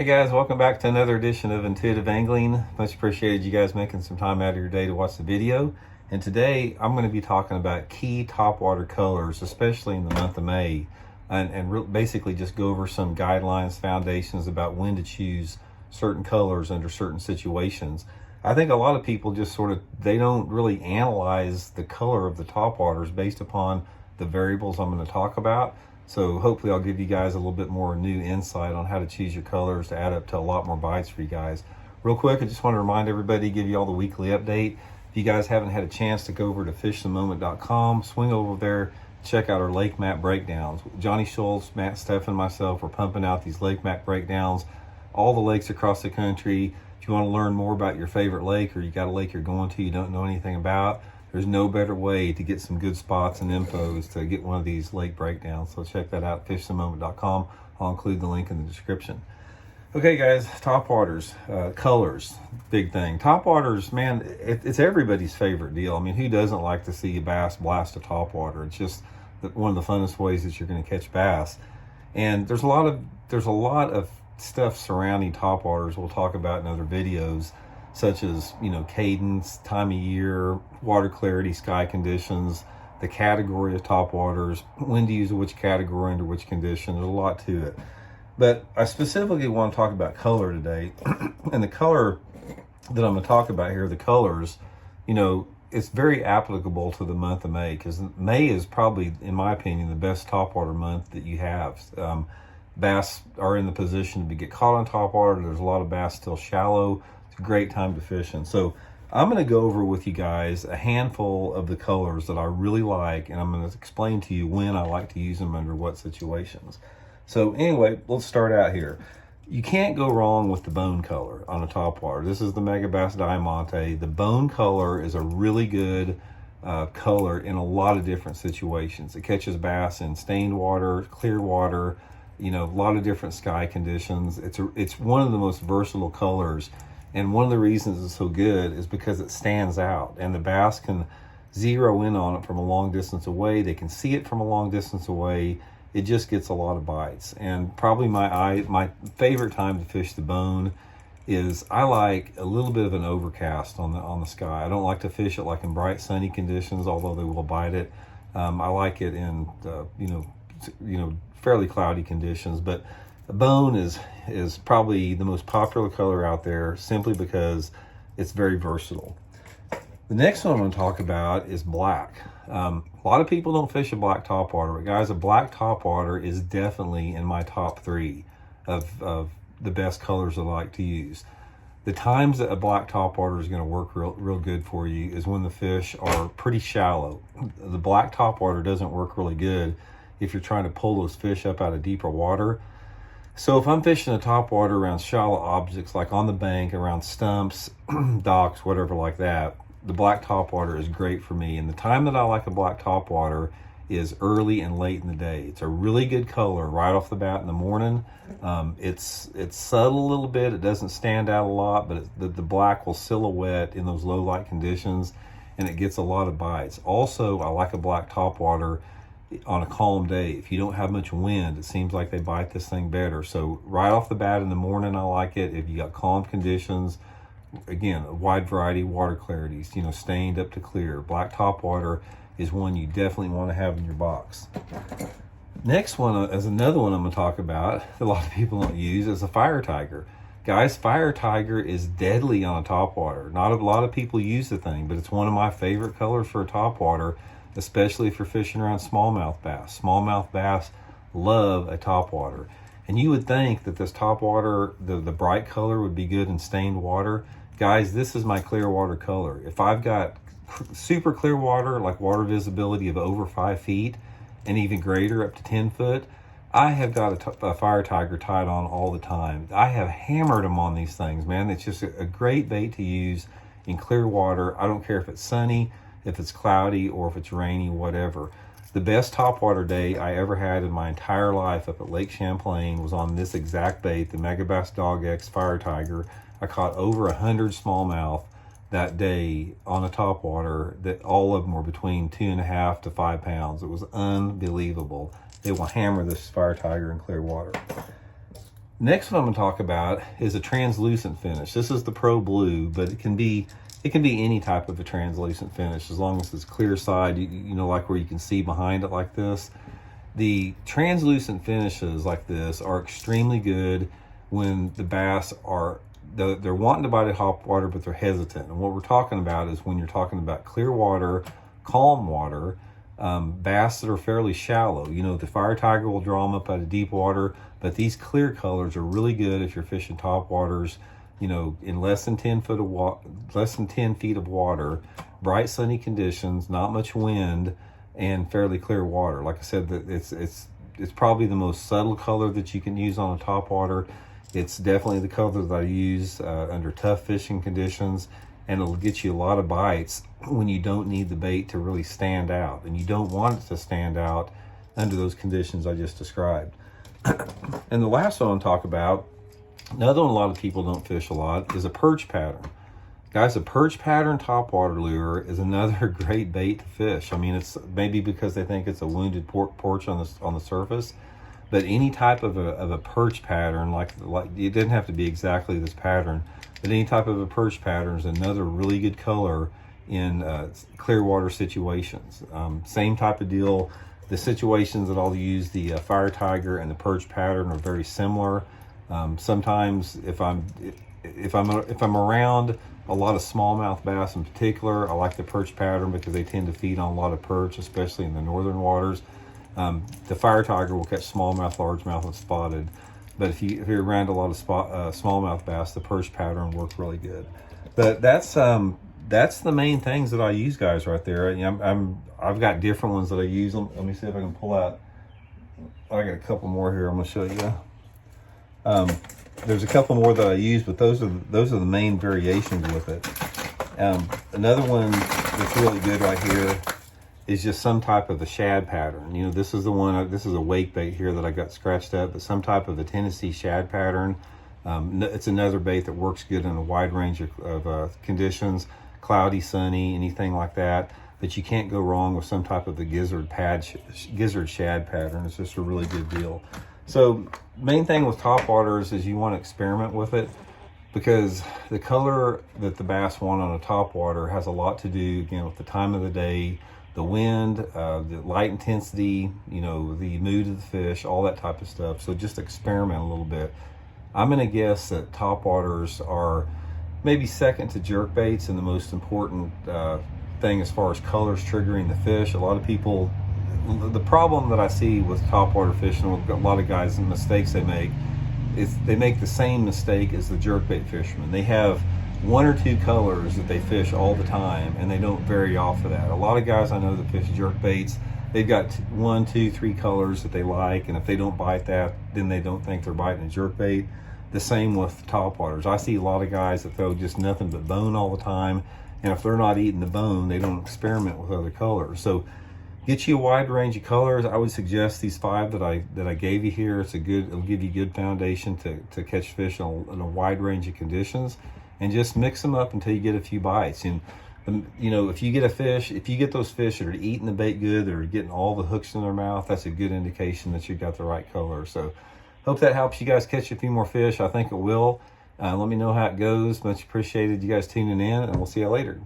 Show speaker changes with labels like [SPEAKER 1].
[SPEAKER 1] Hey guys, welcome back to another edition of Intuitive Angling. Much appreciated you guys making some time out of your day to watch the video. And today I'm going to be talking about key topwater colors, especially in the month of May, and basically just go over some guidelines, foundations about when to choose certain colors under certain situations. I think a lot of people just they don't really analyze the color of the topwaters based upon the variables I'm going to talk about. So hopefully I'll give you guys a little bit more new insight on how to choose your colors to add up to a lot more bites for you guys. Real quick, I just want to remind everybody, give you all the weekly update. If you guys haven't had a chance to go over to fishthemoment.com, swing over there, check out our lake map breakdowns. Johnny Schultz, Matt Steffen, and myself are pumping out these lake map breakdowns, all the lakes across the country. If you want to learn more about your favorite lake, or you got a lake you're going to you don't know anything about, there's no better way to get some good spots and infos to get one of these lake breakdowns. So check that out, fishthemoment.com. I'll include the link in the description. Okay guys, topwaters, colors, big thing. Topwaters, man, it's everybody's favorite deal. I mean, who doesn't like to see a bass blast a topwater? It's just one of the funnest ways that you're going to catch bass. And there's a lot of stuff surrounding topwaters we'll talk about in other videos, such as, cadence, time of year, water clarity, sky conditions, the category of topwaters, when to use which category under which condition. There's a lot to it. But I specifically want to talk about color today. And the color that I'm going to talk about here, the colors, it's very applicable to the month of May, because May is probably, in my opinion, the best topwater month that you have. Bass are in the position to get caught on topwater. There's a lot of bass still shallow. It's a great time to fish in. So I'm going to go over with you guys a handful of the colors that I really like, and I'm going to explain to you when I like to use them under what situations. So anyway, let's start out here. You can't go wrong with the bone color on a topwater. This is the Megabass Diamante. The bone color is a really good color in a lot of different situations. It catches bass in stained water, clear water, a lot of different sky conditions. It's one of the most versatile colors. And one of the reasons it's so good is because it stands out, and the bass can zero in on it from a long distance away. They can see it from a long distance away. It just gets a lot of bites. And probably my favorite time to fish the bone is I like a little bit of an overcast on the sky. I don't like to fish it like in bright sunny conditions, although they will bite it. I like it in fairly cloudy conditions, but the bone is probably the most popular color out there, simply because it's very versatile. The next one I'm going to talk about is black. A lot of people don't fish a black topwater, but guys, a black topwater is definitely in my top 3 of the best colors I like to use. The times that a black topwater is going to work real good for you is when the fish are pretty shallow. The black topwater doesn't work really good if you're trying to pull those fish up out of deeper water. So if I'm fishing a topwater around shallow objects, like on the bank, around stumps, docks, whatever like that, the black topwater is great for me. And the time that I like a black topwater is early and late in the day. It's a really good color right off the bat in the morning. It's subtle a little bit. It doesn't stand out a lot, but the black will silhouette in those low light conditions, and it gets a lot of bites. Also, I like a black topwater on a calm day. If you don't have much wind, it seems like they bite this thing better. So right off the bat in the morning, I like it. If you got calm conditions, again, a wide variety of water clarities, stained up to clear, black topwater is one you definitely want to have in your box. Next one is another one I'm going to talk about that a lot of people don't use, is a fire tiger. Guys, fire tiger is deadly on a topwater. Not a lot of people use the thing, but it's one of my favorite colors for a topwater, especially if you're fishing around smallmouth bass. Smallmouth bass love a topwater. And you would think that this topwater, the bright color, would be good in stained water. Guys, this is my clear water color. If I've got super clear water, like water visibility of over 5 feet and even greater, up to 10 foot, I have got a fire tiger tied on all the time. I have hammered them on these things, man. It's just a great bait to use in clear water. I don't care if it's sunny, if it's cloudy, or if it's rainy, whatever. The best topwater day I ever had in my entire life up at Lake Champlain was on this exact bait, the Megabass Dog X Fire Tiger. I caught over 100 smallmouth that day on a topwater, that all of them were between 2.5 to 5 pounds. It was unbelievable. They will hammer this Fire Tiger in clear water. Next one I'm going to talk about is a translucent finish. This is the Pro Blue, but it can be any type of a translucent finish as long as it's clear side, you know, like where you can see behind it like this. The translucent finishes like this are extremely good when the bass are, they're wanting to bite at top water, but they're hesitant. And what we're talking about is when you're talking about clear water, calm water, bass that are fairly shallow. You know, the Fire Tiger will draw them up out of deep water, but these clear colors are really good if you're fishing top waters, you know, in less than 10 feet of water, bright sunny conditions, not much wind, and fairly clear water. Like I said, that it's probably the most subtle color that you can use on a top water. It's definitely the color that I use under tough fishing conditions, and it'll get you a lot of bites when you don't need the bait to really stand out, and you don't want it to stand out under those conditions I just described. And the last one I'll talk about, another one a lot of people don't fish a lot, is a perch pattern. Guys, a perch pattern topwater lure is another great bait to fish. I mean, it's maybe because they think it's a wounded perch on the surface, but any type of a perch pattern, like it didn't have to be exactly this pattern, but any type of a perch pattern is another really good color in clear water situations. Same type of deal. The situations that I'll use the Fire Tiger and the perch pattern are very similar. Sometimes if I'm around a lot of smallmouth bass in particular, I like the perch pattern because they tend to feed on a lot of perch, especially in the northern waters. The Fire Tiger will catch smallmouth, largemouth, and spotted. But if you're around a lot of smallmouth bass, the perch pattern works really good. But that's the main things that I use, guys, right there. I've got different ones that I use. Let me see if I can pull out. I got a couple more here I'm going to show you. There's a couple more that I use, but those are the main variations with it. Another one that's really good right here is just some type of a shad pattern. You know, this is the one, this is a wake bait here that I got scratched up, but some type of a Tennessee shad pattern. It's another bait that works good in a wide range of conditions, cloudy, sunny, anything like that. But you can't go wrong with some type of the gizzard shad pattern. It's just a really good deal. So main thing with topwaters is you want to experiment with it, because the color that the bass want on a topwater has a lot to do, again, with the time of the day, the wind, the light intensity, you know, the mood of the fish, all that type of stuff. So just experiment a little bit. I'm going to guess that topwaters are maybe second to jerk baits and the most important thing as far as colors triggering the fish. A lot of people, the problem that I see with topwater fishing, with a lot of guys and mistakes they make, is they make the same mistake as the jerkbait fishermen. They have one or two colors that they fish all the time, and they don't vary off of that. A lot of guys I know that fish jerkbaits, they've got 1, 2, 3 colors that they like, and if they don't bite that, then they don't think they're biting a jerkbait. The same with topwaters. I see a lot of guys that throw just nothing but bone all the time, and if they're not eating the bone, they don't experiment with other colors. So get you a wide range of colors. I would suggest these 5 that I gave you here. It'll give you a good foundation to catch fish in a wide range of conditions, and just mix them up until you get a few bites. And you know, if you get those fish that are eating the bait good, that are getting all the hooks in their mouth, that's a good indication that you got the right color. So hope that helps you guys catch a few more fish. I think it will. Let me know how it goes. Much appreciated you guys tuning in, and we'll see you later.